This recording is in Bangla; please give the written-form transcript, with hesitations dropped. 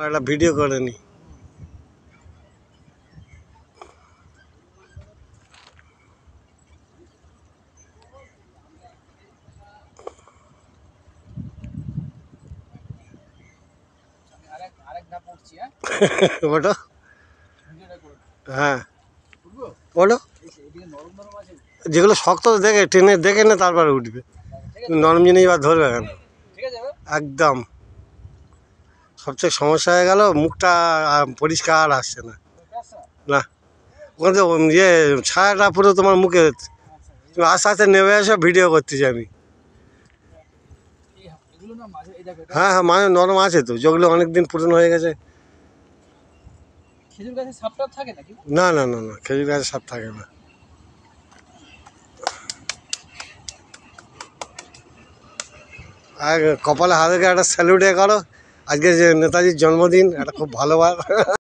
একটা ভিডিও করে নি। ওটা হ্যাঁ বলো, যেগুলো শক্ত দেখে টেনে দেখে না তারপরে উঠবে, নরম জিনিস বা ধরবে কেন? একদম সবচেয়ে সমস্যা হয়ে গেল, মুখটা পরিষ্কার আসছে না। না, ওখানে তো ইয়ে ছায়াটা পুরো তোমার মুখে, তুমি আস্তে আস্তে নেমে এসে ভিডিও করতেছি আমি। হ্যাঁ হ্যাঁ, মানে নরম আছে তো, যেগুলো অনেকদিন পুরনো হয়ে গেছে। না না না না, খেজুর গাছে সাপ থাকে না। আর কপালে হাতে একটা স্যালুটে করো, আজকে যে নেতাজির জন্মদিন, একটা খুব ভালো বার।